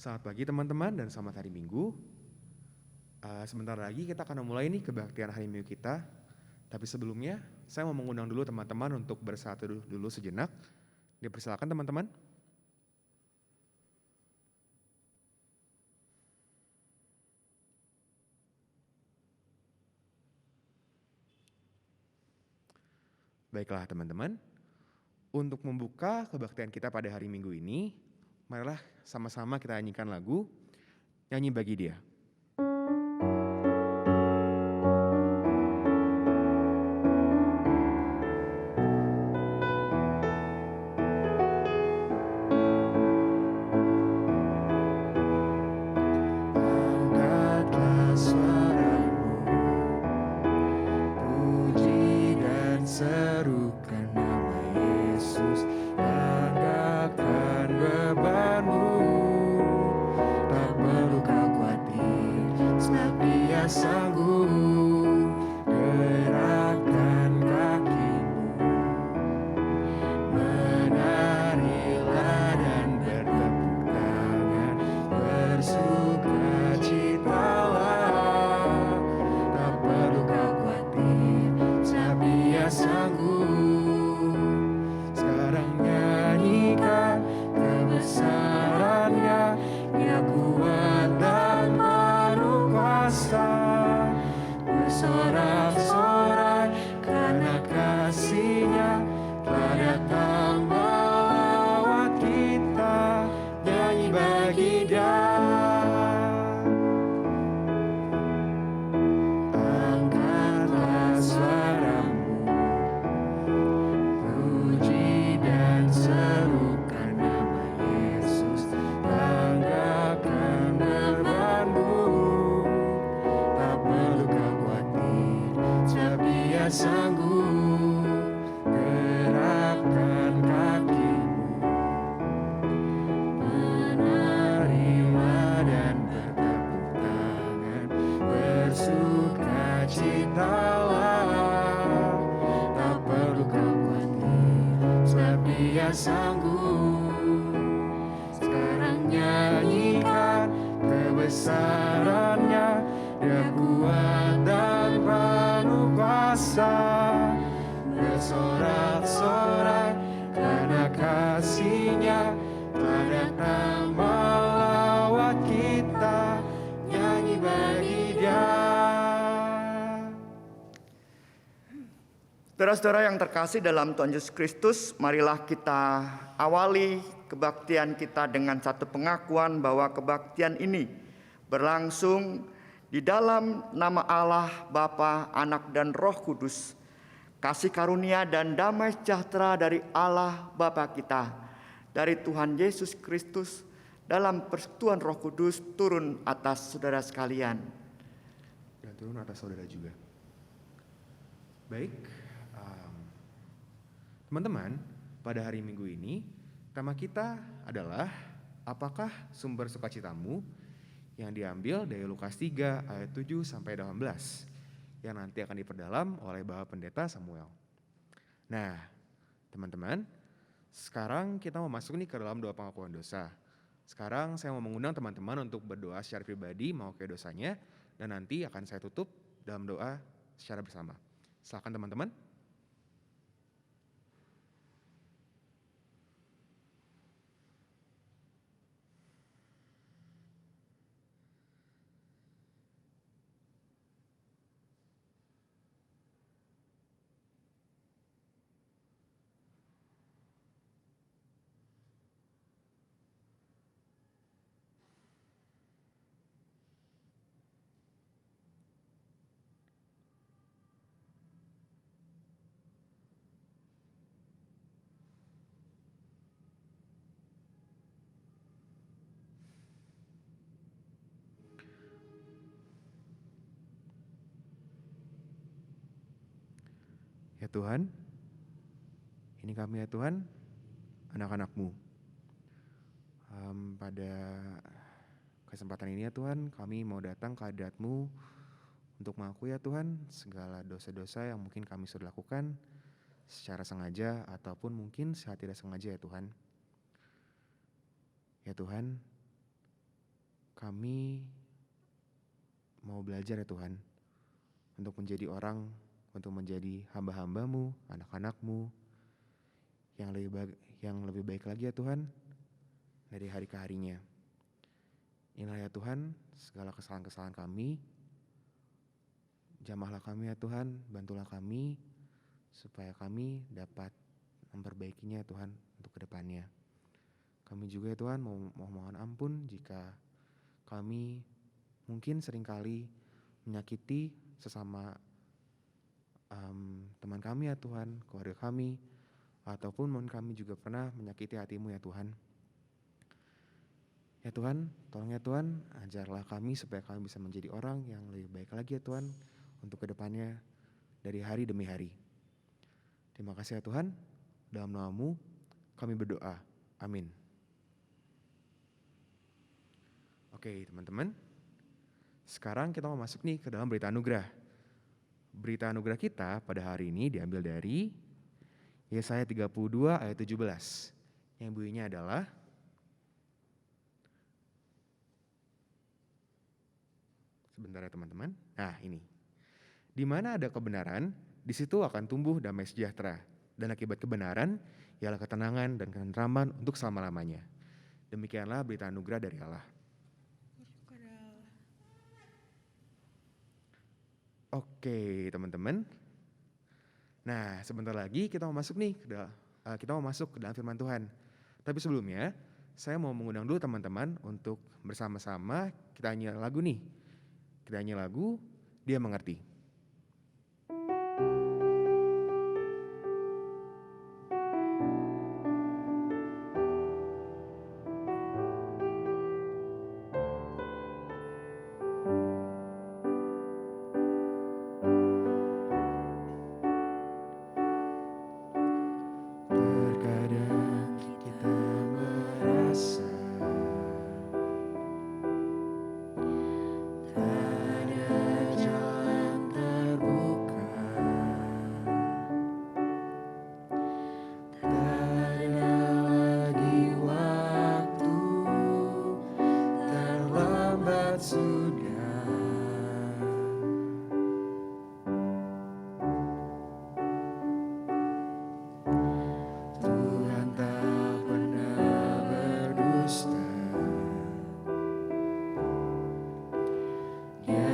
Selamat pagi teman-teman dan selamat hari Minggu. Sebentar lagi kita akan memulai nih kebaktian hari Minggu kita. Tapi sebelumnya saya mau mengundang dulu teman-teman untuk bersatu dulu sejenak. Dipersilakan teman-teman. Baiklah teman-teman, untuk membuka kebaktian kita pada hari Minggu ini, marilah sama-sama kita nyanyikan lagu Nyanyi Bagi Dia. Angkatlah suaramu, puji dan serukan nama Yesus, angkatkan bebanmu, tak perlu kau khawatir, sebab Dia sanggup. Gerakkan kakimu, menarilah dan bertepuk tangan, bersukacitalah, tak perlu kau khawatir, sebab Dia sanggup. Sekarang nyanyikan kebesarannya, Dia kuat dan berkuasa. Bersorak-sorai karena kasih-Nya telah datang melawat kita. Nyanyi bagi Dia. Angkatlah suaramu, puji dan serukan nama Yesus, angkatkan bebanmu, tak perlu kau khawatir, sebab Dia sanggup. Gerakkan kakimu, menarilah dan bertepuk tangan, bersukacitalah, tak perlu kau khawatir, sebab Dia sanggup. Sekarang nyanyikan kebesarannya, Dia kuat dan penuh kuasa. Bersorak-sorai karena kasih-Nya telah datang melawat kita. Nyanyi bagi Dia. Saudara-saudara yang terkasih dalam Tuhan Yesus Kristus, marilah kita awali kebaktian kita dengan satu pengakuan bahwa kebaktian ini berlangsung di dalam nama Allah, Bapa, Anak, dan Roh Kudus. Kasih karunia dan damai sejahtera dari Allah Bapa kita, dari Tuhan Yesus Kristus, dalam persekutuan Roh Kudus turun atas saudara sekalian. Dan turun atas saudara juga. Baik, teman-teman, pada hari Minggu ini tema kita adalah apakah sumber sukacitamu, yang diambil dari Lukas 3 ayat 7 sampai 18 yang nanti akan diperdalam oleh Bapak Pendeta Samuel. Nah, teman-teman, sekarang kita mau masuk nih ke dalam doa pengakuan dosa. Sekarang saya mau mengundang teman-teman untuk berdoa secara pribadi mengakui dosanya, dan nanti akan saya tutup dalam doa secara bersama. Silakan teman-teman. Ya Tuhan, ini kami ya Tuhan, anak-anak-Mu. Pada kesempatan ini ya Tuhan, kami mau datang ke hadirat-Mu untuk mengakui ya Tuhan segala dosa-dosa yang mungkin kami sudah lakukan secara sengaja ataupun mungkin secara tidak sengaja ya Tuhan. Ya Tuhan, kami mau belajar ya Tuhan, untuk menjadi orang, untuk menjadi hamba-hamba-Mu, anak-anak-Mu, yang lebih baik lagi ya Tuhan, dari hari ke harinya. Inilah ya Tuhan, segala kesalahan-kesalahan kami, jamahlah kami ya Tuhan, bantulah kami, supaya kami dapat memperbaikinya ya Tuhan, untuk kedepannya. Kami juga ya Tuhan mau mohon ampun jika kami mungkin seringkali menyakiti sesama teman kami ya Tuhan, keluarga kami, ataupun mungkin kami juga pernah menyakiti hati-Mu ya Tuhan. Ya Tuhan, tolong ya Tuhan, ajarlah kami supaya kami bisa menjadi orang yang lebih baik lagi ya Tuhan, untuk kedepannya dari hari demi hari. Terima kasih ya Tuhan, dalam nama-Mu kami berdoa, amin. Oke teman-teman, sekarang kita mau masuk nih ke dalam berita anugerah. Berita anugerah kita pada hari ini diambil dari Yesaya 32 ayat 17. Yang bunyinya adalah, sebentar ya teman-teman. Nah ini, di mana ada kebenaran, di situ akan tumbuh damai sejahtera. Dan akibat kebenaran, ialah ketenangan dan ketentraman untuk selama-lamanya. Demikianlah berita anugerah dari Allah. Oke teman-teman. Nah sebentar lagi kita mau masuk nih, kita mau masuk ke dalam firman Tuhan. Tapi sebelumnya, saya mau mengundang dulu teman-teman untuk bersama-sama kita nyanyi lagu nih. Kita nyanyi lagu, Dia Mengerti.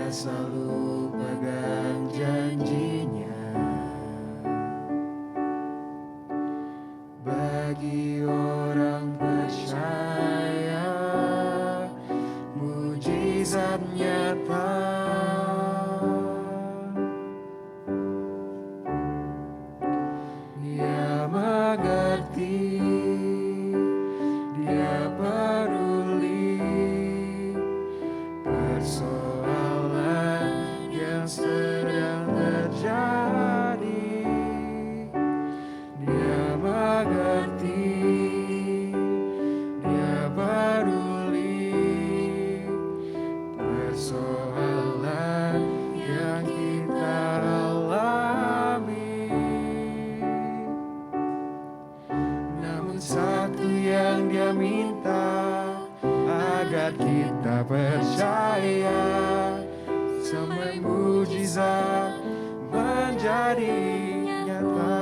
Selalu pegang janjinya, bagi orang percaya mujizat nyata. Dia mengerti, Dia peduli persoalan yang sedang terjadi. Dia mengerti, Dia peduli persoalan yang kita alami. Namun satu yang Dia minta, agar kita percaya sampai mujizat menjadi nyata.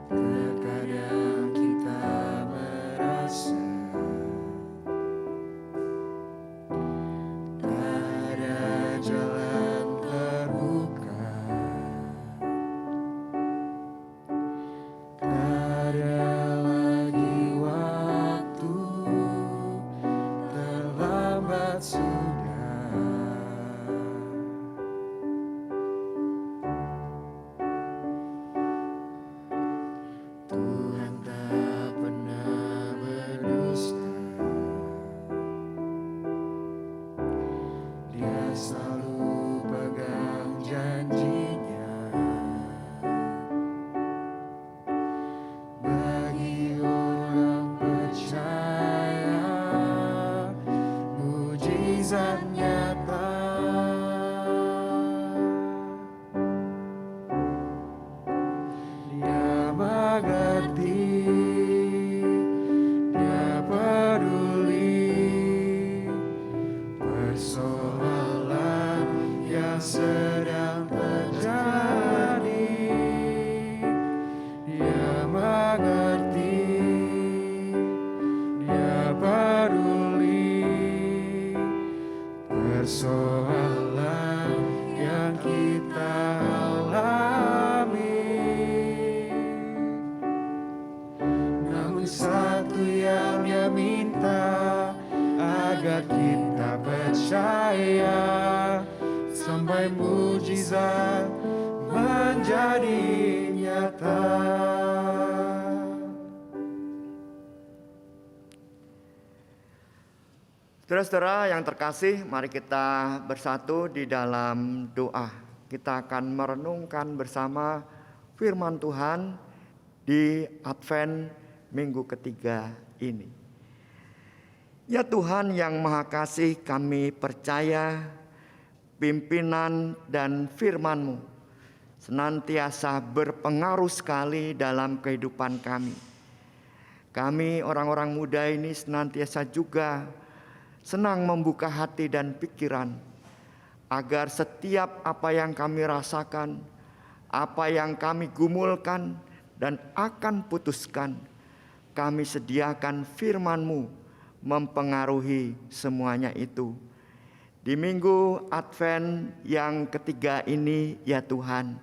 Terkadang kita merasa tak ada jalan terbuka, tak ada lagi waktu, terlambat sudah. Tuhan tak pernah berdusta, Dia selalu pegang janjinya, bagi orang percaya mujizat nyata. Dia mengerti, persoalan yang sedang terjadi. Dia mengerti, Dia peduli persoalan yang kita alami. Namun satu yang Dia minta, agar kita percaya sampai mujizat menjadi nyata. Saudara-saudara yang terkasih, mari kita bersatu di dalam doa. Kita akan merenungkan bersama firman Tuhan di Advent minggu ketiga ini. Ya Tuhan yang Maha Kasih, kami percaya pimpinan dan firman-Mu senantiasa berpengaruh sekali dalam kehidupan kami. Kami orang-orang muda ini senantiasa juga senang membuka hati dan pikiran agar setiap apa yang kami rasakan, apa yang kami gumulkan dan akan putuskan, kami sediakan firman-Mu mempengaruhi semuanya itu. Di minggu Advent yang ketiga ini, ya Tuhan,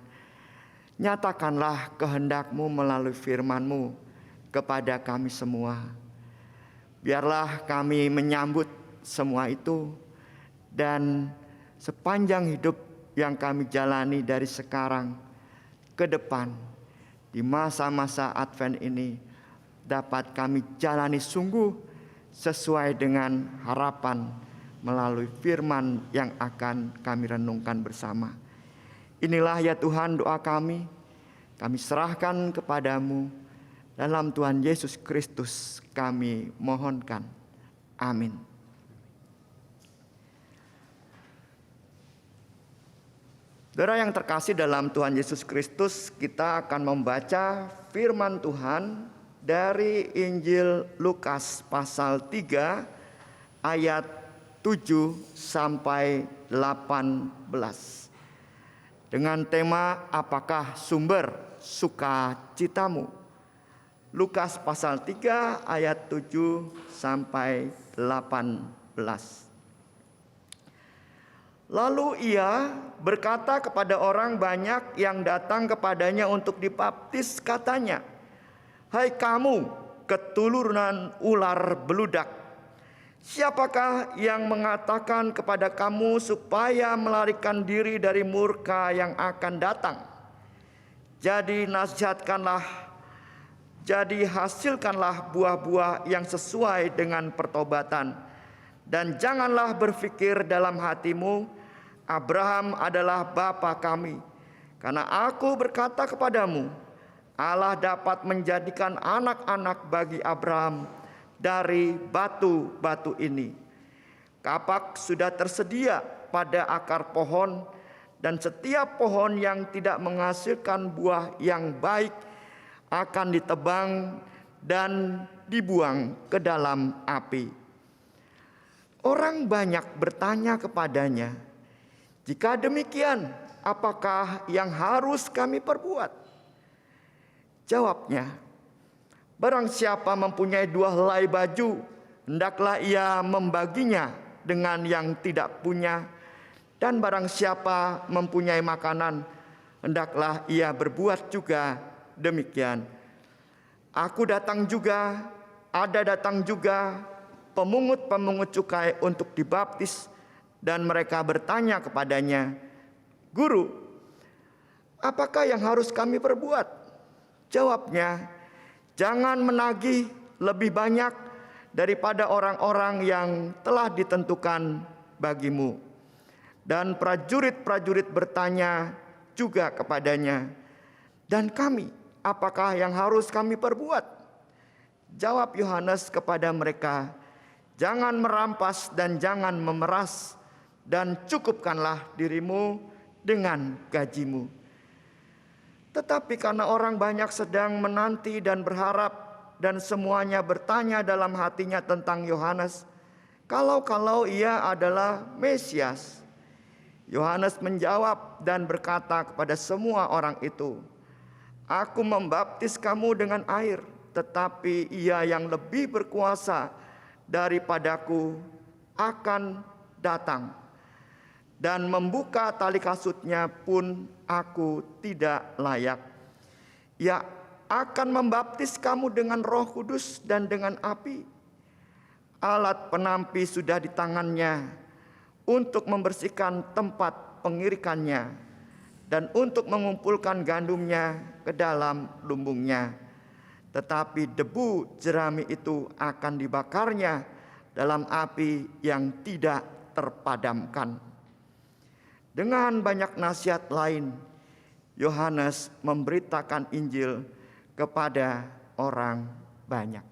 nyatakanlah kehendak-Mu melalui firman-Mu kepada kami semua. Biarlah kami menyambut semua itu, dan sepanjang hidup yang kami jalani dari sekarang ke depan, di masa-masa Advent ini, dapat kami jalani sungguh sesuai dengan harapan melalui firman yang akan kami renungkan bersama. Inilah ya Tuhan doa kami serahkan kepadamu. Dalam Tuhan Yesus Kristus kami mohonkan. Amin. Saudara yang terkasih dalam Tuhan Yesus Kristus, kita akan membaca firman Tuhan dari Injil Lukas pasal 3 ayat 7 sampai 18. Dengan tema apakah sumber sukacitamu? Lukas pasal 3 ayat 7 sampai 18. Lalu ia berkata kepada orang banyak yang datang kepadanya untuk dibaptis, katanya, "Hai kamu keturunan ular beludak, siapakah yang mengatakan kepada kamu supaya melarikan diri dari murka yang akan datang? Jadi hasilkanlah buah-buah yang sesuai dengan pertobatan. Dan janganlah berpikir dalam hatimu, Abraham adalah bapa kami. Karena aku berkata kepadamu, Allah dapat menjadikan anak-anak bagi Abraham dari batu-batu ini. Kapak sudah tersedia pada akar pohon, dan setiap pohon yang tidak menghasilkan buah yang baik akan ditebang dan dibuang ke dalam api." Orang banyak bertanya kepadanya, "Jika demikian, apakah yang harus kami perbuat?" Jawabnya, "Barang siapa mempunyai 2 helai baju, hendaklah ia membaginya dengan yang tidak punya. Dan barang siapa mempunyai makanan, hendaklah ia berbuat juga demikian. Datang juga pemungut-pemungut cukai untuk dibaptis, dan mereka bertanya kepadanya, 'Guru, apakah yang harus kami perbuat?' Jawabnya, 'Jangan menagih lebih banyak daripada orang-orang yang telah ditentukan bagimu.' Dan prajurit-prajurit bertanya juga kepadanya, 'Dan kami, apakah yang harus kami perbuat?' Jawab Yohanes kepada mereka, 'Jangan merampas dan jangan memeras, dan cukupkanlah dirimu dengan gajimu.' Tetapi karena orang banyak sedang menanti dan berharap, dan semuanya bertanya dalam hatinya tentang Yohanes, Kalau ia adalah Mesias. Yohanes menjawab dan berkata kepada semua orang itu, "Aku membaptis kamu dengan air, tetapi ia yang lebih berkuasa daripadaku akan datang. Dan membuka tali kasutnya pun aku tidak layak. Ia akan membaptis kamu dengan Roh Kudus dan dengan api. Alat penampi sudah di tangannya untuk membersihkan tempat pengirikannya dan untuk mengumpulkan gandumnya ke dalam lumbungnya. Tetapi debu jerami itu akan dibakarnya dalam api yang tidak terpadamkan." Dengan banyak nasihat lain, Yohanes memberitakan Injil kepada orang banyak.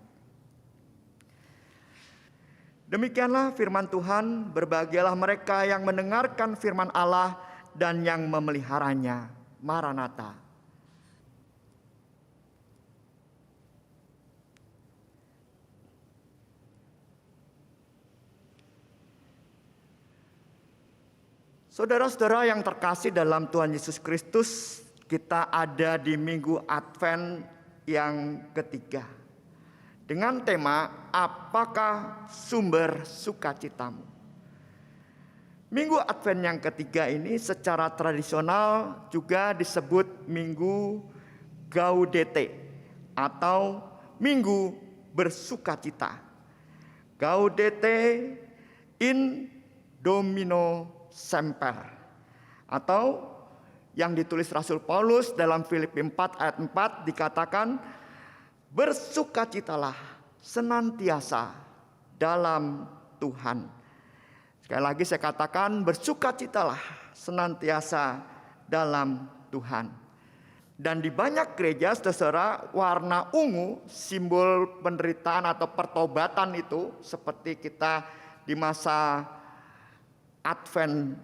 Demikianlah firman Tuhan. Berbahagialah mereka yang mendengarkan firman Allah dan yang memeliharanya. Maranatha. Saudara-saudara yang terkasih dalam Tuhan Yesus Kristus, kita ada di Minggu Advent yang ketiga. Dengan tema, apakah sumber sukacitamu? Minggu Advent yang ketiga ini secara tradisional juga disebut Minggu Gaudete atau Minggu Bersukacita. Gaudete in Domino Semper, atau yang ditulis Rasul Paulus dalam Filipi 4 ayat 4 dikatakan, "Bersukacitalah senantiasa dalam Tuhan." Sekali lagi saya katakan, bersukacitalah senantiasa dalam Tuhan. Dan di banyak gereja, saudara, warna ungu simbol penderitaan atau pertobatan itu, seperti kita di masa Advent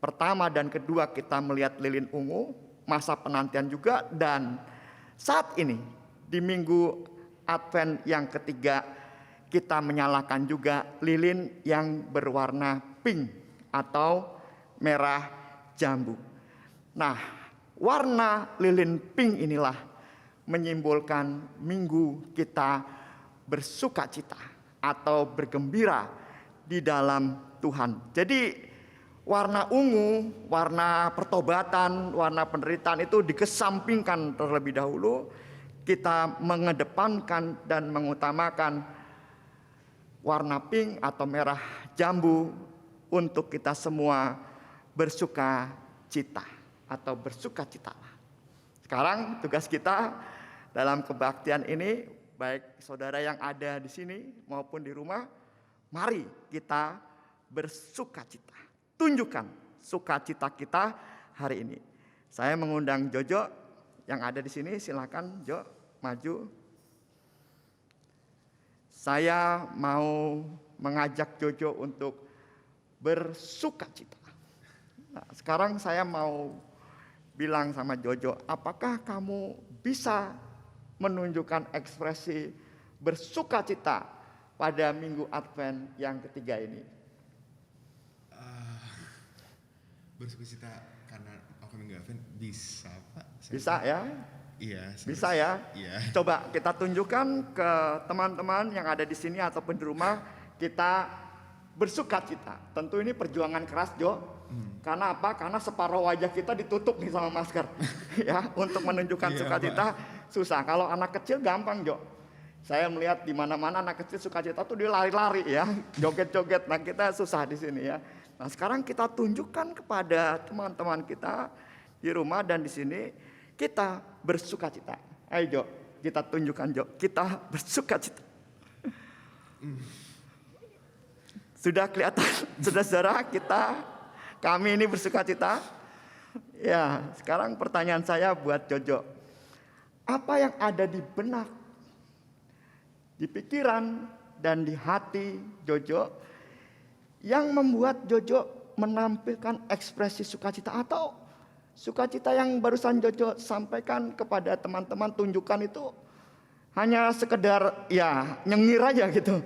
pertama dan kedua kita melihat lilin ungu, masa penantian juga, dan saat ini di Minggu Advent yang ketiga kita menyalakan juga lilin yang berwarna pink atau merah jambu. Nah, warna lilin pink inilah menyimbolkan minggu kita bersukacita atau bergembira di dalam Tuhan. Jadi warna ungu, warna pertobatan, warna penderitaan itu dikesampingkan terlebih dahulu. Kita mengedepankan dan mengutamakan warna pink atau merah jambu untuk kita semua bersuka cita atau bersukacitalah. Sekarang tugas kita dalam kebaktian ini, baik saudara yang ada di sini maupun di rumah, mari kita bersukacita. Tunjukkan sukacita kita hari ini. Saya mengundang Jojo yang ada di sini, silakan Jo maju. Saya mau mengajak Jojo untuk bersukacita. Nah, sekarang saya mau bilang sama Jojo, apakah kamu bisa menunjukkan ekspresi bersukacita pada Minggu Advent yang ketiga ini? Bersukacita karena aku Minggu Advent bisa, Pak? Bisa ya? Iya. Bisa ya? Iya. Coba kita tunjukkan ke teman-teman yang ada di sini ataupun di rumah, kita bersukacita. Tentu ini perjuangan keras, Jo. Karena apa? Karena separuh wajah kita ditutup nih sama masker. Ya, untuk menunjukkan sukacita susah. Kalau anak kecil gampang, Jo. Saya melihat di mana-mana anak kecil sukacita tuh dia lari-lari ya, joget-joget. Nah, kita susah di sini ya. Nah, sekarang kita tunjukkan kepada teman-teman kita di rumah dan di sini, kita bersukacita. Ayo Jo, kita tunjukkan Jo, kita bersukacita. Sudah kelihatan, saudara-saudara, kami ini bersukacita. Ya, sekarang pertanyaan saya buat Jojo. Apa yang ada di benak, di pikiran, dan di hati Jojo yang membuat Jojo menampilkan ekspresi sukacita, atau sukacita yang barusan Jojo sampaikan kepada teman-teman tunjukkan itu hanya sekedar ya nyengir aja gitu,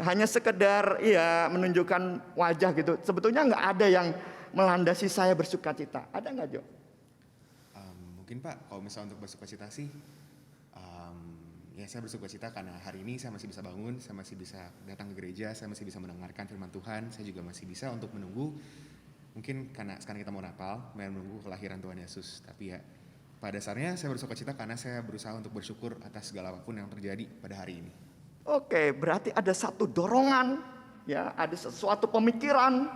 hanya sekedar ya menunjukkan wajah gitu. Sebetulnya nggak ada yang melandasi saya bersukacita. Ada nggak, Jo? Mungkin Pak, kalau misalnya untuk bersukacita sih, ya saya bersukacita karena hari ini saya masih bisa bangun, saya masih bisa datang ke gereja, saya masih bisa mendengarkan firman Tuhan, saya juga masih bisa untuk menunggu. Mungkin karena sekarang kita mau Natal, menunggu kelahiran Tuhan Yesus. Tapi ya pada dasarnya saya bersukacita karena saya berusaha untuk bersyukur atas segala apapun yang terjadi pada hari ini. Oke, berarti ada satu dorongan, ya, ada sesuatu pemikiran,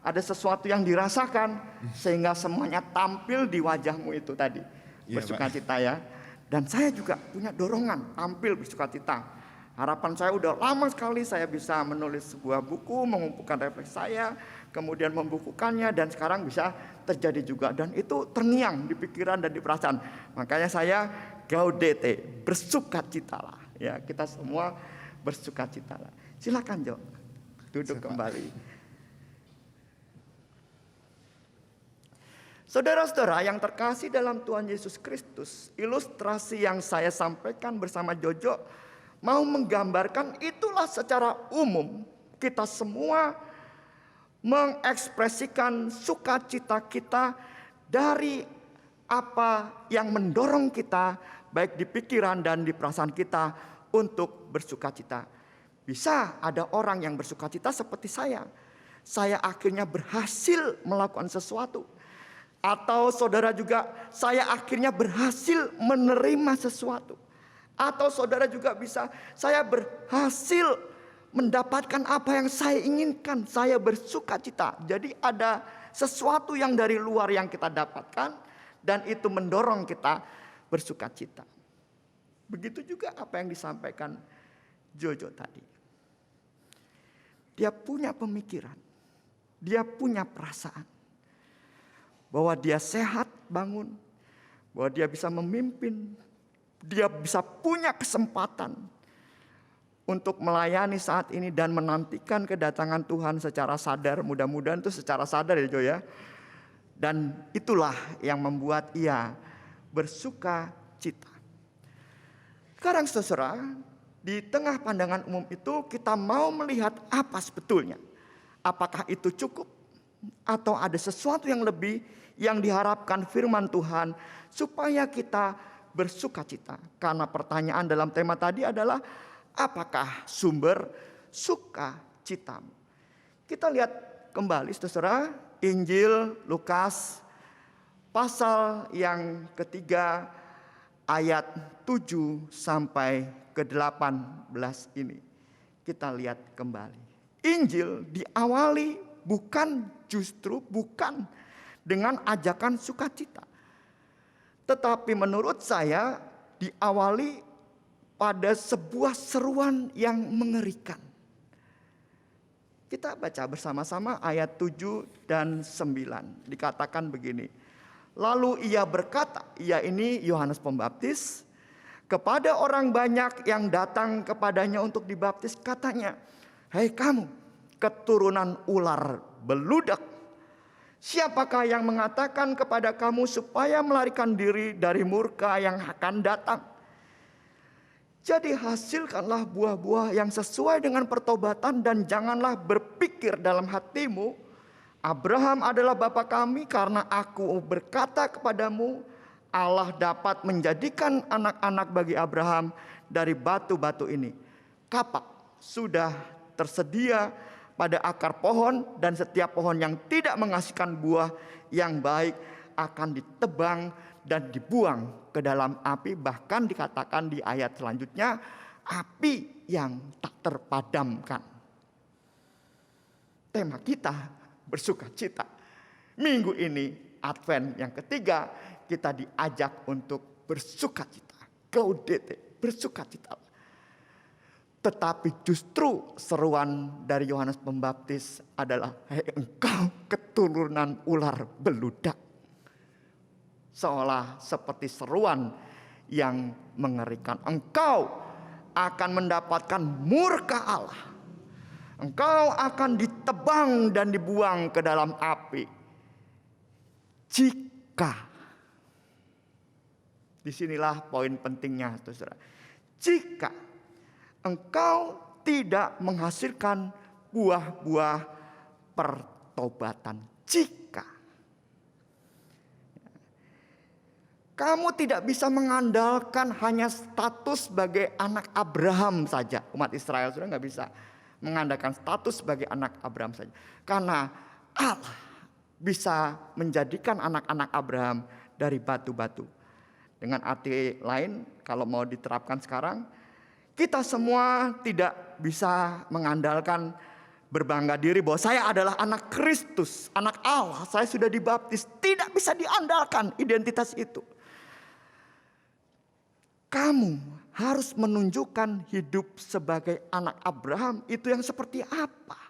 ada sesuatu yang dirasakan sehingga semuanya tampil di wajahmu itu tadi. Iya, Bersukacita ya. Dan saya juga punya dorongan tampil bersukacita. Harapan saya udah lama sekali saya bisa menulis sebuah buku, mengumpulkan refleks saya, kemudian membukukannya, dan sekarang bisa terjadi juga. Dan itu terngiang di pikiran dan di perasaan. Makanya saya gaudete, bersukacitalah. Ya, kita semua bersukacitalah. Silakan, Jo, duduk kembali. Saudara-saudara yang terkasih dalam Tuhan Yesus Kristus, ilustrasi yang saya sampaikan bersama Jojo mau menggambarkan itulah secara umum kita semua mengekspresikan sukacita kita dari apa yang mendorong kita baik di pikiran dan di perasaan kita untuk bersukacita. Bisa ada orang yang bersukacita seperti saya. Saya akhirnya berhasil melakukan sesuatu. Atau saudara juga, saya akhirnya berhasil menerima sesuatu. Atau saudara juga bisa, saya berhasil mendapatkan apa yang saya inginkan. Saya bersukacita. Jadi ada sesuatu yang dari luar yang kita dapatkan, dan itu mendorong kita bersukacita. Begitu juga apa yang disampaikan Jojo tadi. Dia punya pemikiran, dia punya perasaan. Bahwa dia sehat bangun, bahwa dia bisa memimpin, dia bisa punya kesempatan untuk melayani saat ini dan menantikan kedatangan Tuhan secara sadar. Mudah-mudahan itu secara sadar ya, Jo ya. Dan itulah yang membuat ia bersuka cita. Sekarang saudara, di tengah pandangan umum itu kita mau melihat apa sebetulnya. Apakah itu cukup? Atau ada sesuatu yang lebih yang diharapkan firman Tuhan supaya kita bersukacita. Karena pertanyaan dalam tema tadi adalah apakah sumber sukacitamu? Kita lihat kembali saudara Injil Lukas pasal yang ketiga ayat 7 sampai ke 18 ini. Kita lihat kembali. Injil diawali bukan dengan ajakan sukacita. Tetapi menurut saya diawali pada sebuah seruan yang mengerikan. Kita baca bersama-sama ayat 7 dan 9. Dikatakan begini. Lalu ia berkata, ia ini Yohanes Pembaptis, kepada orang banyak yang datang kepadanya untuk dibaptis, katanya, "Hai kamu, keturunan ular beludak, siapakah yang mengatakan kepada kamu supaya melarikan diri dari murka yang akan datang? Jadi hasilkanlah buah-buah yang sesuai dengan pertobatan dan janganlah berpikir dalam hatimu, Abraham adalah bapa kami, karena aku berkata kepadamu, Allah dapat menjadikan anak-anak bagi Abraham dari batu-batu ini. Kapak sudah tersedia pada akar pohon, dan setiap pohon yang tidak menghasilkan buah yang baik akan ditebang dan dibuang ke dalam api." Bahkan dikatakan di ayat selanjutnya, api yang tak terpadamkan. Tema kita bersukacita. Minggu ini Advent yang ketiga, kita diajak untuk bersukacita. Gaudete, bersukacita. Tetapi justru seruan dari Yohanes Pembaptis adalah, "Hei engkau keturunan ular beludak." Seolah seperti seruan yang mengerikan. Engkau akan mendapatkan murka Allah. Engkau akan ditebang dan dibuang ke dalam api. Disinilah poin pentingnya, saudara. jika engkau tidak menghasilkan buah-buah pertobatan. Jika kamu tidak bisa mengandalkan hanya status sebagai anak Abraham saja. Umat Israel sudah nggak bisa mengandalkan status sebagai anak Abraham saja. Karena Allah bisa menjadikan anak-anak Abraham dari batu-batu. Dengan arti lain, kalau mau diterapkan sekarang, kita semua tidak bisa mengandalkan berbangga diri bahwa saya adalah anak Kristus, anak Allah, saya sudah dibaptis. Tidak bisa diandalkan identitas itu. Kamu harus menunjukkan hidup sebagai anak Abraham itu yang seperti apa.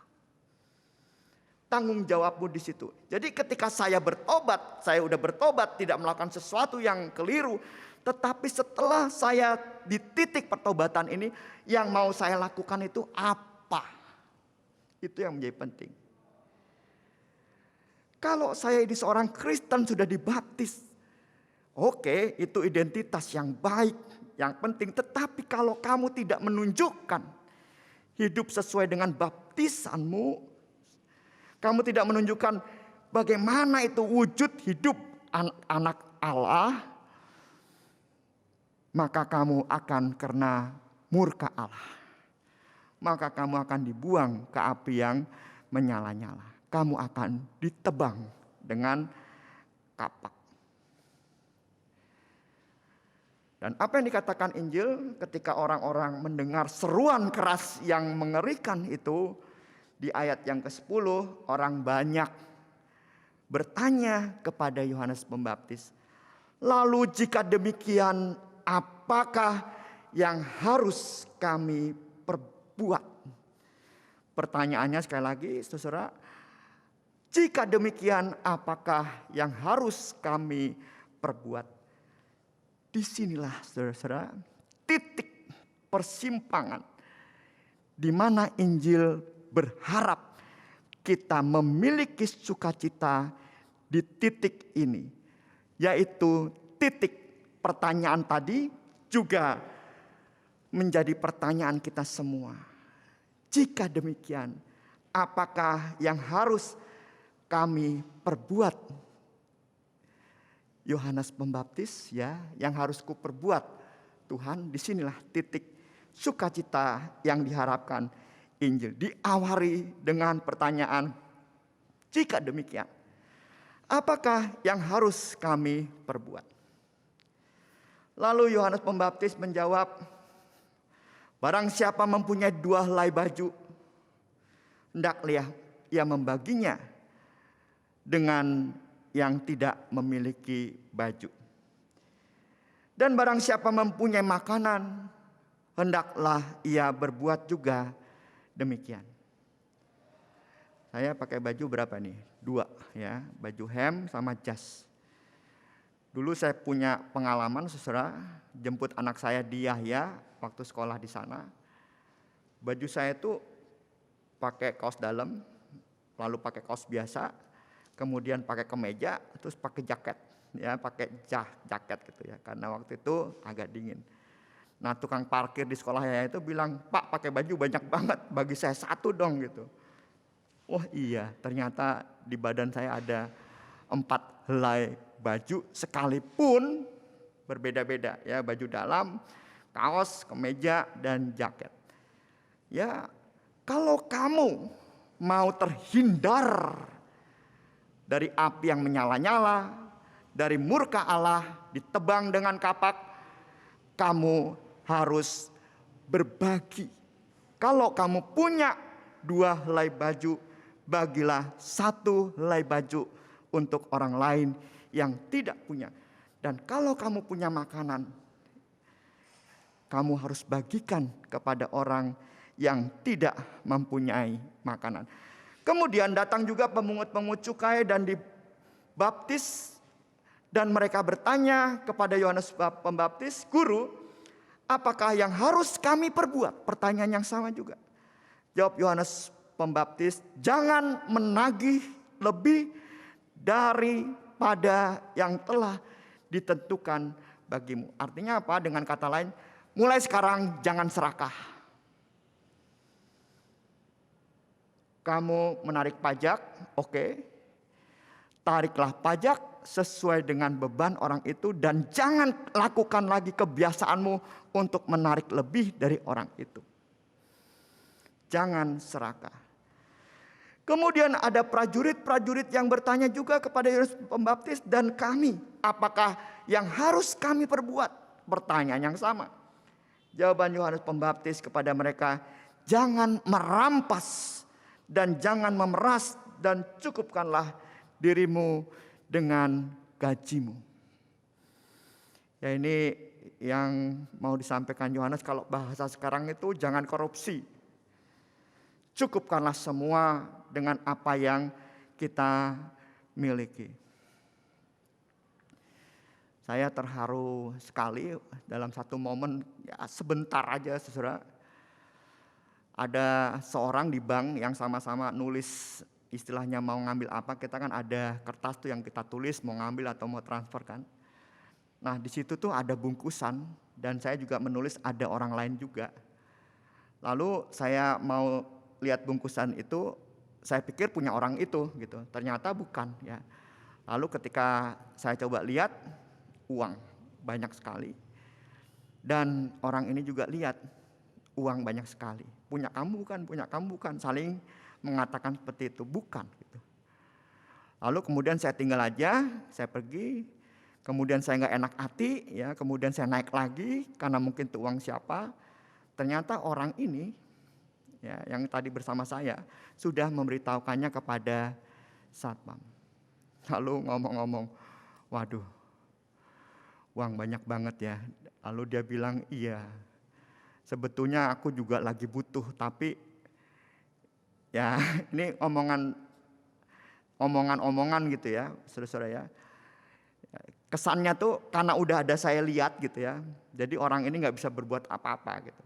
Tanggung jawabmu di situ. Jadi ketika saya bertobat, saya udah bertobat, tidak melakukan sesuatu yang keliru. Tetapi setelah saya di titik pertobatan ini, yang mau saya lakukan itu apa? Itu yang menjadi penting. Kalau saya ini seorang Kristen sudah dibaptis, oke, itu identitas yang baik, yang penting. Tetapi kalau kamu tidak menunjukkan hidup sesuai dengan baptisanmu, kamu tidak menunjukkan bagaimana itu wujud hidup anak Allah, maka kamu akan kena murka Allah. Maka kamu akan dibuang ke api yang menyala-nyala. Kamu akan ditebang dengan kapak. Dan apa yang dikatakan Injil ketika orang-orang mendengar seruan keras yang mengerikan itu, di ayat yang ke-10 orang banyak bertanya kepada Yohanes Pembaptis, lalu jika demikian apakah yang harus kami perbuat? Pertanyaannya sekali lagi saudara, jika demikian apakah yang harus kami perbuat? Disinilah saudara-saudara titik persimpangan di mana Injil berharap kita memiliki sukacita di titik ini. Yaitu titik pertanyaan tadi juga menjadi pertanyaan kita semua. Jika demikian, apakah yang harus kami perbuat? Yohanes Pembaptis, ya, yang harus kuperbuat. Tuhan, disinilah titik sukacita yang diharapkan Injil. Diawali dengan pertanyaan, jika demikian, apakah yang harus kami perbuat? Lalu Yohanes Pembaptis menjawab, barang siapa mempunyai 2 helai baju, hendaklah ia membaginya dengan yang tidak memiliki baju. Dan barang siapa mempunyai makanan, hendaklah ia berbuat juga demikian. Saya pakai baju berapa nih? 2 ya, baju hem sama jas. Dulu saya punya pengalaman saudara, jemput anak saya di Yahya waktu sekolah di sana. Baju saya itu pakai kaos dalam, lalu pakai kaos biasa, kemudian pakai kemeja, terus pakai jaket, ya pakai jaket gitu ya, karena waktu itu agak dingin. Nah tukang parkir di sekolah saya itu bilang, Pak pakai baju banyak banget, bagi saya 1 dong gitu. Wah iya, ternyata di badan saya ada 4 helai baju sekalipun berbeda-beda ya, baju dalam, kaos, kemeja, dan jaket. Ya kalau kamu mau terhindar dari api yang menyala-nyala, dari murka Allah ditebang dengan kapak, kamu harus berbagi. Kalau kamu punya 2 helai baju, bagilah 1 helai baju untuk orang lain yang tidak punya. Dan kalau kamu punya makanan, kamu harus bagikan kepada orang yang tidak mempunyai makanan. Kemudian datang juga pemungut-pemungut cukai dan dibaptis. Dan mereka bertanya kepada Yohanes Pembaptis, Guru, apakah yang harus kami perbuat? Pertanyaan yang sama juga. Jawab Yohanes Pembaptis, jangan menagih lebih daripada yang telah ditentukan bagimu. Artinya apa? Dengan kata lain, mulai sekarang jangan serakah. Kamu menarik pajak, oke. Tariklah pajak sesuai dengan beban orang itu dan jangan lakukan lagi kebiasaanmu untuk menarik lebih dari orang itu. Jangan serakah. Kemudian ada prajurit-prajurit yang bertanya juga kepada Yohanes Pembaptis dan kami, apakah yang harus kami perbuat? Pertanyaan yang sama. Jawaban Yohanes Pembaptis kepada mereka, jangan merampas dan jangan memeras dan cukupkanlah dirimu dengan gajimu. Ya, ini yang mau disampaikan Yohanes, kalau bahasa sekarang itu jangan korupsi. Cukupkanlah semua dengan apa yang kita miliki. Saya terharu sekali dalam satu momen, ya sebentar aja saudara. Ada seorang di bank yang sama-sama nulis, istilahnya mau ngambil apa, kita kan ada kertas tuh yang kita tulis mau ngambil atau mau transfer kan. Nah di situ tuh ada bungkusan dan saya juga menulis ada orang lain juga. Lalu saya mau lihat bungkusan itu, saya pikir punya orang itu gitu. Ternyata bukan ya. Lalu ketika saya coba lihat, uang banyak sekali. Dan orang ini juga lihat uang banyak sekali. Punya kamu bukan, punya kamu bukan. Saling mengatakan seperti itu, bukan gitu. Lalu kemudian saya tinggal aja, saya pergi. Kemudian saya nggak enak hati ya, kemudian saya naik lagi karena mungkin itu uang siapa. Ternyata orang ini ya, yang tadi bersama saya sudah memberitahukannya kepada satpam. Lalu ngomong-ngomong, waduh, uang banyak banget ya. Lalu dia bilang, iya, sebetulnya aku juga lagi butuh, tapi ya ini omongan gitu ya, saudara-saudara ya. Kesannya tuh karena udah ada saya lihat gitu ya, jadi orang ini nggak bisa berbuat apa-apa gitu.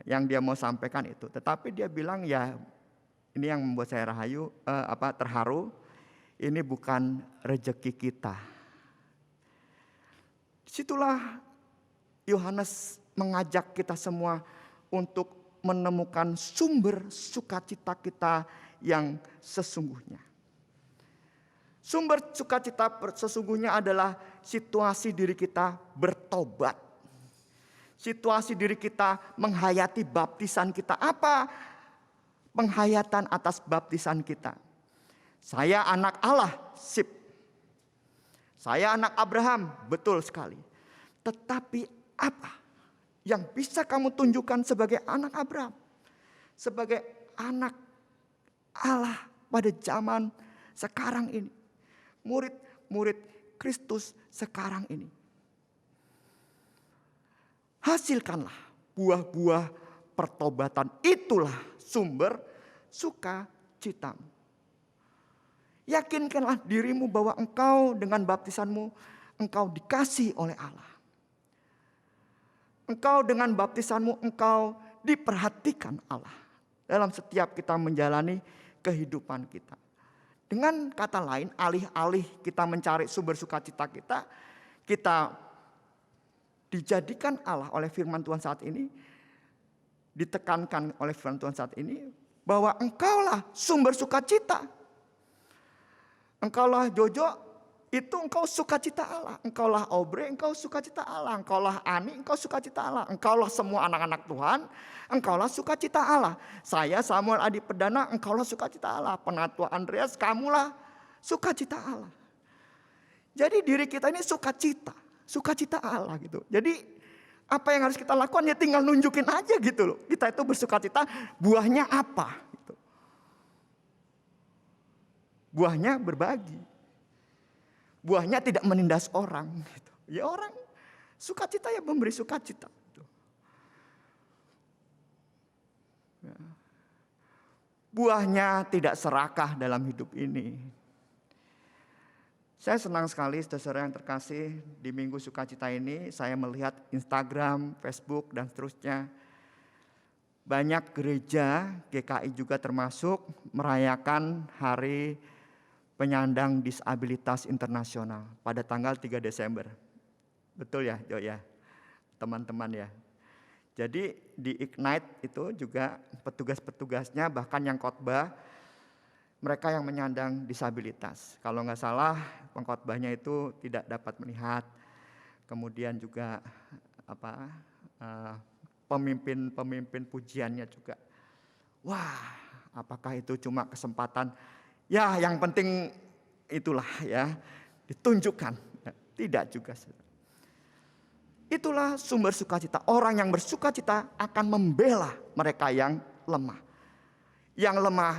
Yang dia mau sampaikan itu, tetapi dia bilang ya ini yang membuat saya terharu, ini bukan rezeki kita. Disitulah Yohanes mengajak kita semua untuk menemukan sumber sukacita kita yang sesungguhnya. Sumber sukacita sesungguhnya adalah situasi diri kita bertobat. Situasi diri kita menghayati baptisan kita. Apa penghayatan atas baptisan kita? Saya anak Allah, sip. Saya anak Abraham, betul sekali. Tetapi apa yang bisa kamu tunjukkan sebagai anak Abraham? Sebagai anak Allah pada zaman sekarang ini. Murid-murid Kristus sekarang ini. Hasilkanlah buah-buah pertobatan. Itulah sumber sukacitamu. Yakinkanlah dirimu bahwa engkau dengan baptisanmu, engkau dikasihi oleh Allah. Engkau dengan baptisanmu, engkau diperhatikan Allah. Dalam setiap kita menjalani kehidupan kita. Dengan kata lain, alih-alih kita mencari sumber sukacita kita, kita dijadikan Allah oleh firman Tuhan saat ini, ditekankan oleh firman Tuhan saat ini, bahwa engkaulah sumber sukacita. Engkaulah Jojo, itu engkau sukacita Allah. Engkaulah Obre, engkau sukacita Allah. Engkaulah Ani, engkau sukacita Allah. Engkaulah semua anak-anak Tuhan, engkaulah sukacita Allah. Saya Samuel Adi Perdana, engkaulah sukacita Allah. Penatua Andreas, kamulah sukacita Allah. Jadi diri kita ini sukacita Allah gitu. Jadi apa yang harus kita lakukan ya tinggal nunjukin aja gitu loh. Kita itu bersukacita, buahnya apa? Gitu. Buahnya berbagi. Buahnya tidak menindas orang. Gitu. Ya orang sukacita ya memberi sukacita. Gitu. Ya. Buahnya tidak serakah dalam hidup ini. Saya senang sekali saudara yang terkasih di Minggu Sukacita ini saya melihat Instagram, Facebook dan seterusnya. Banyak gereja, GKI juga termasuk merayakan Hari Penyandang Disabilitas Internasional pada tanggal 3 Desember. Betul ya, Jo ya? teman-teman ya. Jadi di Ignite itu juga petugas-petugasnya bahkan yang khotbah mereka yang menyandang disabilitas. Kalau nggak salah pengkhotbahnya itu tidak dapat melihat. Kemudian juga pemimpin pujiannya juga. Wah, apakah itu cuma kesempatan? Ya, yang penting itulah ya ditunjukkan. Tidak juga. Itulah sumber sukacita. Orang yang bersukacita akan membela mereka yang lemah. Yang lemah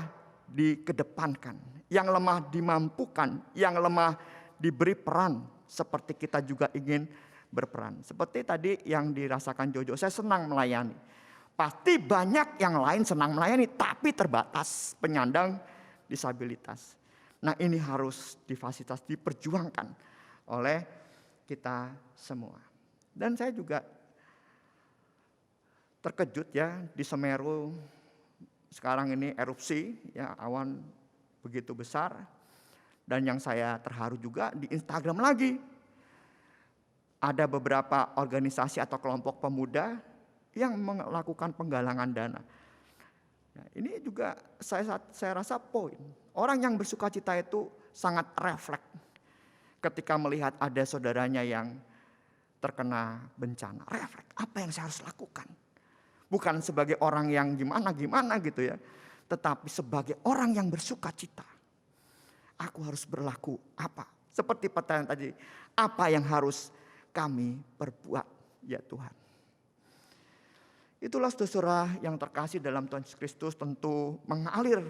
dikedepankan, yang lemah dimampukan, yang lemah diberi peran. Seperti kita juga ingin berperan. Seperti tadi yang dirasakan Jojo, saya senang melayani. Pasti banyak yang lain senang melayani, tapi terbatas penyandang disabilitas. Nah ini harus difasilitasi, diperjuangkan oleh kita semua. Dan saya juga terkejut ya di Semeru sekarang ini erupsi ya, awan begitu besar. Dan yang saya terharu juga di Instagram lagi ada beberapa organisasi atau kelompok pemuda yang melakukan penggalangan dana. Nah, ini juga saya rasa poin. Orang yang bersukacita itu sangat refleks ketika melihat ada saudaranya yang terkena bencana. Refleks, apa yang saya harus lakukan? Bukan sebagai orang yang gimana gitu ya. Tetapi sebagai orang yang bersukacita. Aku harus berlaku apa? Seperti pertanyaan tadi. Apa yang harus kami perbuat ya Tuhan? Itulah saudara yang terkasih dalam Tuhan Yesus Kristus, tentu mengalir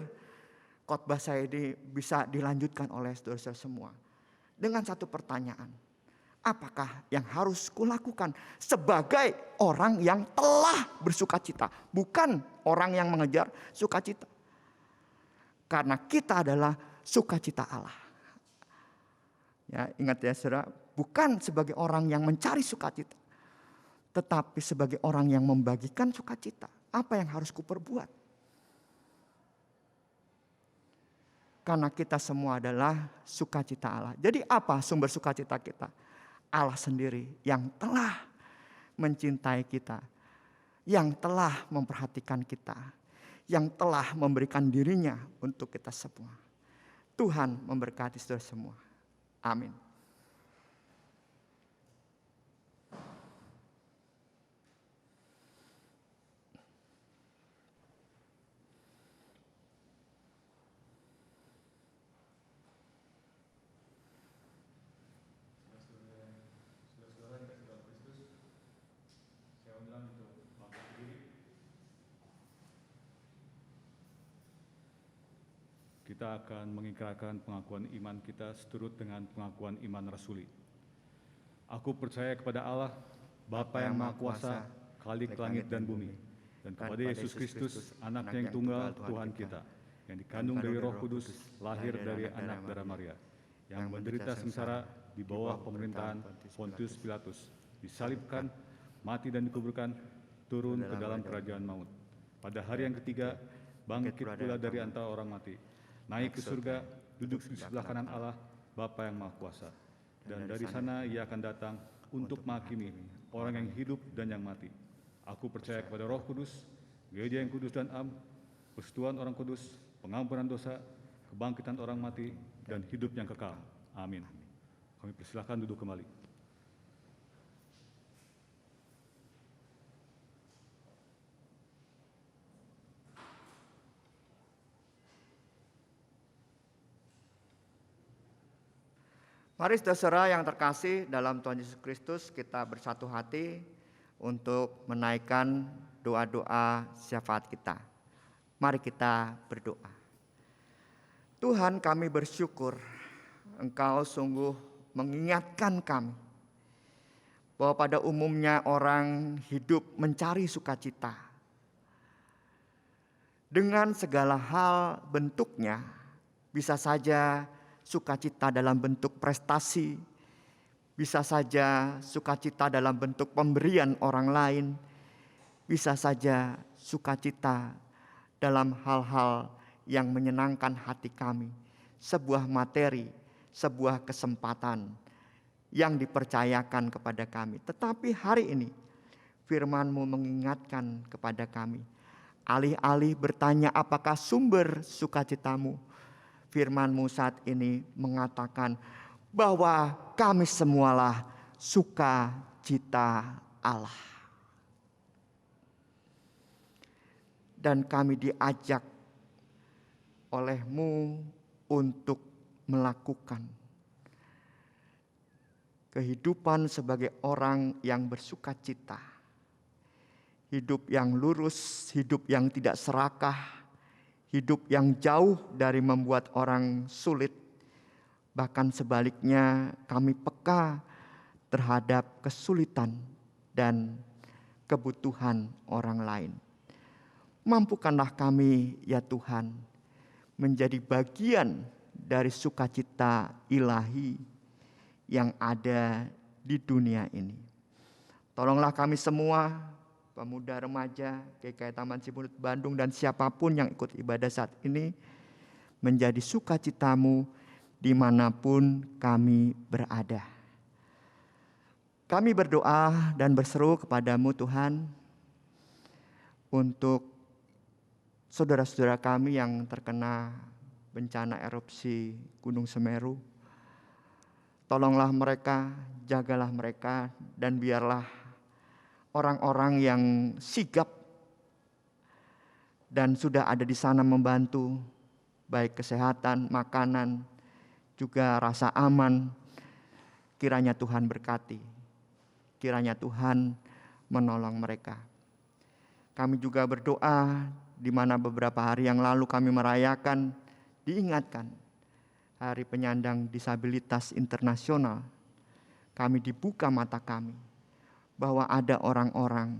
khotbah saya ini bisa dilanjutkan oleh saudara semua. Dengan satu pertanyaan. Apakah yang harus kulakukan sebagai orang yang telah bersukacita, bukan orang yang mengejar sukacita. Karena kita adalah sukacita Allah. Ya, ingat ya saudara, bukan sebagai orang yang mencari sukacita, tetapi sebagai orang yang membagikan sukacita. Apa yang harus kuperbuat? Karena kita semua adalah sukacita Allah. Jadi apa sumber sukacita kita? Allah sendiri yang telah mencintai kita, yang telah memperhatikan kita, yang telah memberikan dirinya untuk kita semua. Tuhan memberkati saudara semua. Amin. Kita akan mengikrarkan pengakuan iman kita seturut dengan pengakuan iman rasuli. Aku percaya kepada Allah, Bapa yang Maha Kuasa, Khalik langit dan bumi, dan kepada Yesus Kristus, Anak-Nya yang tunggal, Tuhan kita, yang dikandung dari Roh Kudus, lahir dari anak darah Maria, yang menderita sengsara di bawah pemerintahan Pontius Pilatus, disalibkan, mati dan dikuburkan, turun ke dalam kerajaan maut. Pada hari yang ketiga, bangkit pula dari antara orang mati, naik ke surga, duduk di sebelah kanan Allah, Bapa yang Maha Kuasa. Dan dari sana Ia akan datang untuk menghakimi orang yang hidup dan yang mati. Aku percaya kepada Roh Kudus, gereja yang kudus dan am, persekutuan orang kudus, pengampunan dosa, kebangkitan orang mati, dan hidup yang kekal. Amin. Kami persilahkan duduk kembali. Mari saudara yang terkasih dalam Tuhan Yesus Kristus, kita bersatu hati untuk menaikkan doa-doa syafaat kita. Mari kita berdoa. Tuhan, kami bersyukur Engkau sungguh mengingatkan kami bahwa pada umumnya orang hidup mencari sukacita. Dengan segala hal bentuknya, bisa saja sukacita dalam bentuk prestasi, bisa saja sukacita dalam bentuk pemberian orang lain, bisa saja sukacita dalam hal-hal yang menyenangkan hati kami, sebuah materi, sebuah kesempatan yang dipercayakan kepada kami. Tetapi hari ini Firman-Mu mengingatkan kepada kami. Alih-alih bertanya apakah sumber sukacitamu, Firman-Mu saat ini mengatakan bahwa kami semualah sukacita Allah. Dan kami diajak oleh-Mu untuk melakukan kehidupan sebagai orang yang bersukacita. Hidup yang lurus, hidup yang tidak serakah, hidup yang jauh dari membuat orang sulit. Bahkan sebaliknya kami peka terhadap kesulitan dan kebutuhan orang lain. Mampukanlah kami ya Tuhan menjadi bagian dari sukacita ilahi yang ada di dunia ini. Tolonglah kami semua, pemuda remaja GKI Taman Cibunut Bandung dan siapapun yang ikut ibadah saat ini, menjadi sukacitamu dimanapun kami berada. Kami berdoa dan berseru kepadamu Tuhan untuk saudara-saudara kami yang terkena bencana erupsi Gunung Semeru. Tolonglah mereka, jagalah mereka, dan biarlah orang-orang yang sigap dan sudah ada di sana membantu, baik kesehatan, makanan, juga rasa aman, kiranya Tuhan berkati, kiranya Tuhan menolong mereka. Kami juga berdoa di mana beberapa hari yang lalu kami merayakan, diingatkan Hari Penyandang Disabilitas Internasional. Kami dibuka mata kami bahwa ada orang-orang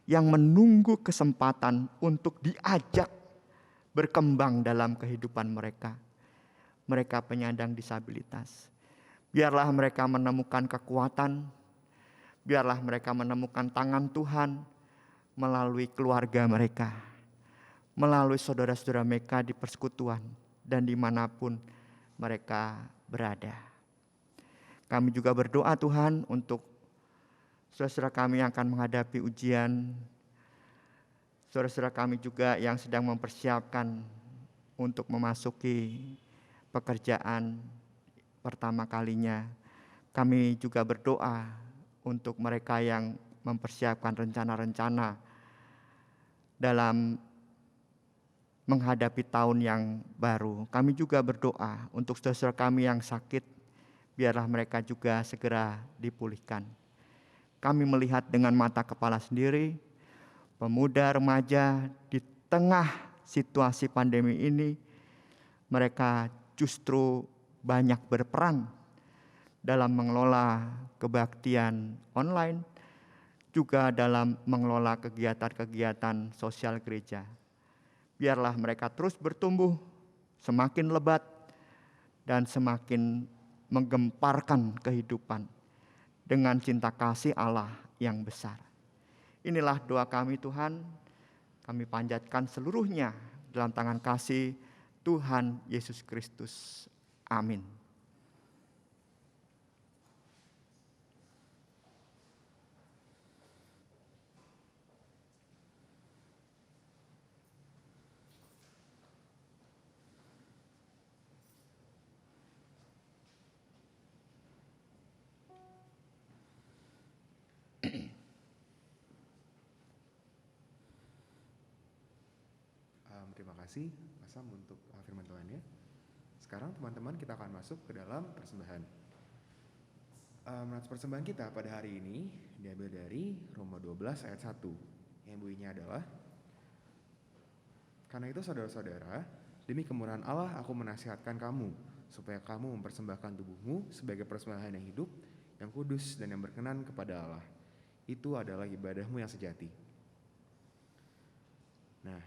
yang menunggu kesempatan untuk diajak berkembang dalam kehidupan mereka. Mereka penyandang disabilitas. Biarlah mereka menemukan kekuatan, biarlah mereka menemukan tangan Tuhan melalui keluarga mereka, melalui saudara-saudara mereka di persekutuan dan dimanapun mereka berada. Kami juga berdoa Tuhan untuk saudara-saudara kami yang akan menghadapi ujian, saudara-saudara kami juga yang sedang mempersiapkan untuk memasuki pekerjaan pertama kalinya. Kami juga berdoa untuk mereka yang mempersiapkan rencana-rencana dalam menghadapi tahun yang baru. Kami juga berdoa untuk saudara-saudara kami yang sakit, biarlah mereka juga segera dipulihkan. Kami melihat dengan mata kepala sendiri, pemuda remaja di tengah situasi pandemi ini, mereka justru banyak berperan dalam mengelola kebaktian online, juga dalam mengelola kegiatan-kegiatan sosial gereja. Biarlah mereka terus bertumbuh, semakin lebat, dan semakin menggemparkan kehidupan dengan cinta kasih Allah yang besar. Inilah doa kami Tuhan, kami panjatkan seluruhnya dalam tangan kasih Tuhan Yesus Kristus. Amin. Terima kasih Mas Sam untuk firman Tuhan ya. Sekarang teman-teman kita akan masuk ke dalam persembahan. Persembahan kita pada hari ini diambil dari Roma 12 ayat 1 yang bunyinya adalah, karena itu saudara-saudara, demi kemurahan Allah aku menasihatkan kamu supaya kamu mempersembahkan tubuhmu sebagai persembahan yang hidup, yang kudus dan yang berkenan kepada Allah. Itu adalah ibadahmu yang sejati. Nah,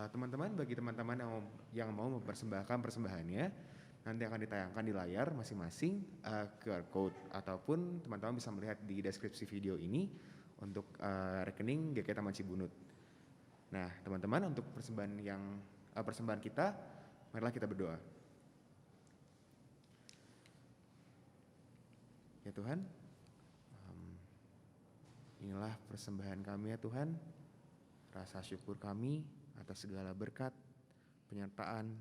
teman-teman, bagi teman-teman yang mau mempersembahkan persembahannya, nanti akan ditayangkan di layar masing-masing QR code, ataupun teman-teman bisa melihat di deskripsi video ini untuk rekening GKI Taman Cibunut. Nah, teman-teman, untuk persembahan kita, marilah kita berdoa. Ya Tuhan, Inilah persembahan kami ya Tuhan, rasa syukur kami atas segala berkat, penyertaan,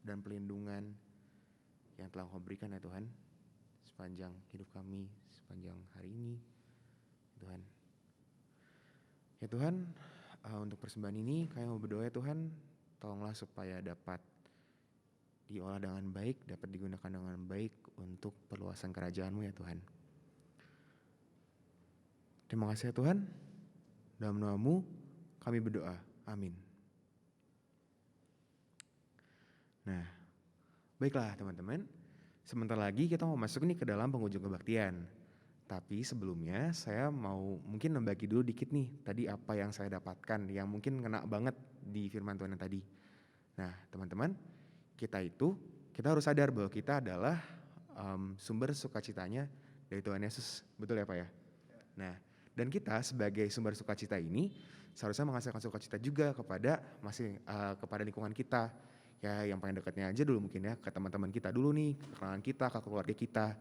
dan pelindungan yang telah Kau berikan ya Tuhan, sepanjang hidup kami, sepanjang hari ini, Tuhan. Ya Tuhan, untuk persembahan ini kami mau berdoa ya Tuhan, tolonglah supaya dapat diolah dengan baik, dapat digunakan dengan baik untuk perluasan kerajaan-Mu ya Tuhan. Terima kasih ya Tuhan, dalam nama-Mu kami berdoa, amin. Nah, baiklah teman-teman, sebentar lagi kita mau masuk nih ke dalam penghujung kebaktian. Tapi sebelumnya saya mau mungkin membagi dulu dikit nih tadi apa yang saya dapatkan yang mungkin kena banget di firman Tuhan yang tadi. Nah teman-teman, kita harus sadar bahwa kita adalah sumber sukacitanya dari Tuhan Yesus. Betul ya Pak ya? Nah, dan kita sebagai sumber sukacita ini seharusnya menghasilkan sukacita juga kepada kepada lingkungan kita. Ya yang paling dekatnya aja dulu mungkin ya, ke teman-teman kita dulu nih, ke kenalan kita, ke keluarga kita.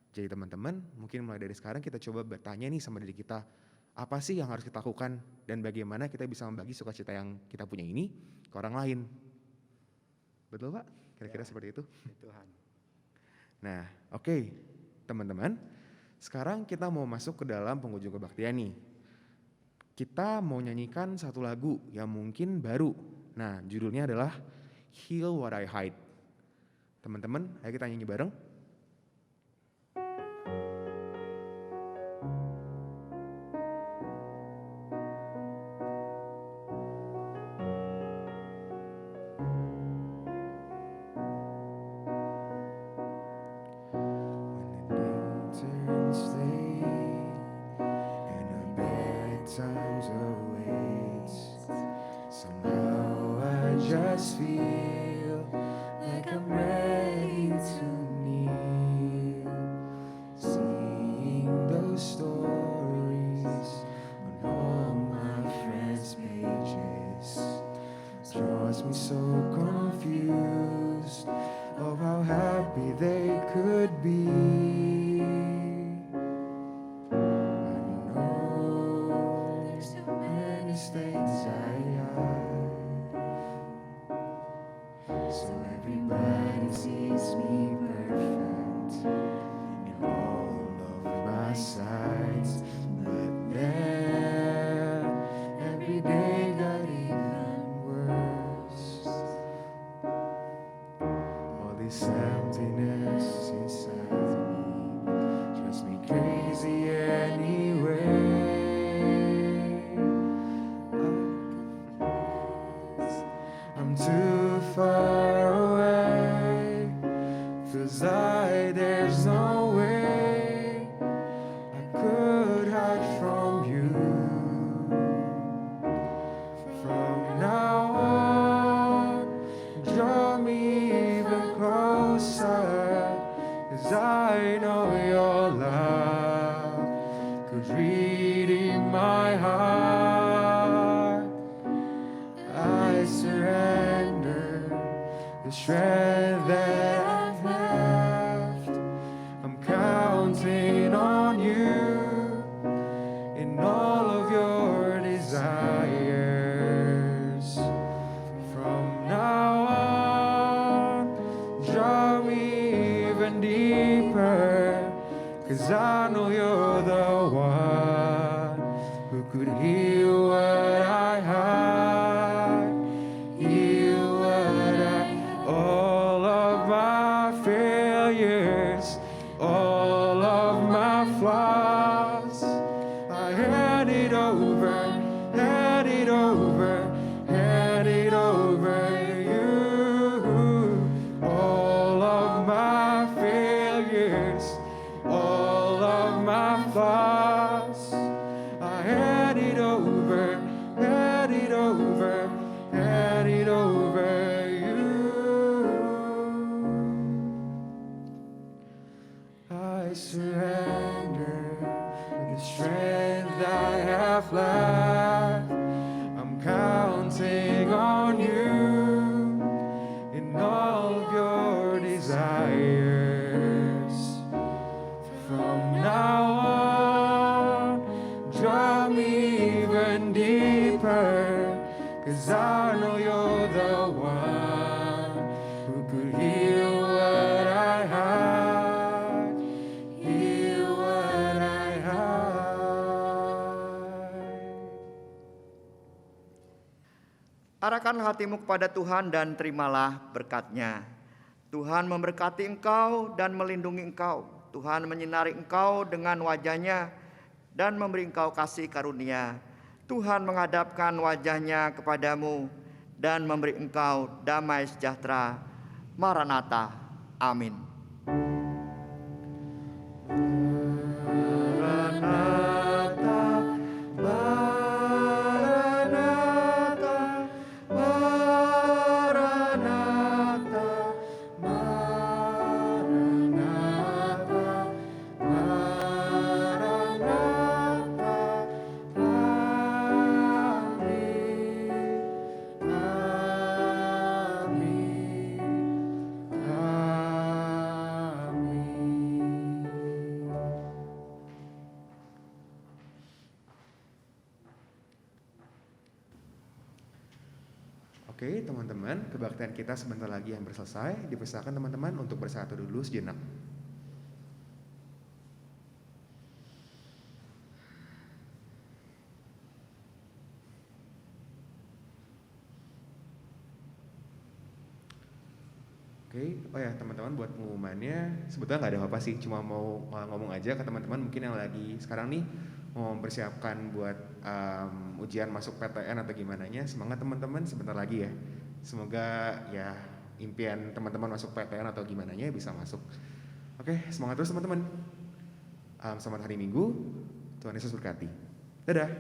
Jadi teman-teman, mungkin mulai dari sekarang kita coba bertanya nih sama diri kita, apa sih yang harus kita lakukan dan bagaimana kita bisa membagi sukacita yang kita punya ini ke orang lain. Betul Pak? Kira-kira seperti itu? Tuhan. Nah, oke, teman-teman. Sekarang kita mau masuk ke dalam penghujung kebaktian nih. Kita mau nyanyikan satu lagu yang mungkin baru. Nah, judulnya adalah Heal What I Hide. Teman-teman, ayo kita nyanyi bareng. Just feel like I'm ready to kneel, seeing those stories on all my friends' pages draws me so confused of how happy they could be. I know there's so many mistakes I so everybody sees me perfect in all of my sides, but then every day got even worse. All this emptiness inside me drives me crazy anyway. I'm too far away, feels like there's no way I could hide from you. From now on, draw me even closer, 'cause I know your love could read in my heart. I surrender the strength that I've left. I'm counting on you in all of your desires. From now on, draw me even deeper, 'cause I know you're the one who could heal what I hide. Heal what all of my failures, all of my flaws, I hand it over, hand it over, hand it over you. All of my failures, all of my flaws, I hand it over, hand it over, hand it over you. I surrender the strength I have left. I'm counting on you in all of your desires. From now on, draw Arahkan hatimu kepada Tuhan dan terimalah berkat-Nya. Tuhan memberkati engkau dan melindungi engkau. Tuhan menyinari engkau dengan wajah-Nya dan memberi engkau kasih karunia. Tuhan menghadapkan wajah-Nya kepadamu dan memberi engkau damai sejahtera. Maranatha. Amin. Oke teman-teman, kebaktian kita sebentar lagi yang selesai. Dipersilakan teman-teman untuk bersatu dulu sejenak. Oke, oh ya teman-teman, buat pengumumannya sebetulnya nggak ada apa-apa sih, cuma mau ngomong aja ke teman-teman mungkin yang lagi sekarang nih mau mempersiapkan buat ujian masuk PTN atau gimana nya. Semangat teman-teman, sebentar lagi ya. Semoga ya impian teman-teman masuk PTN atau gimana nya bisa masuk. Oke, semangat terus teman-teman. Selamat hari Minggu, Tuhan Yesus berkati. Dadah.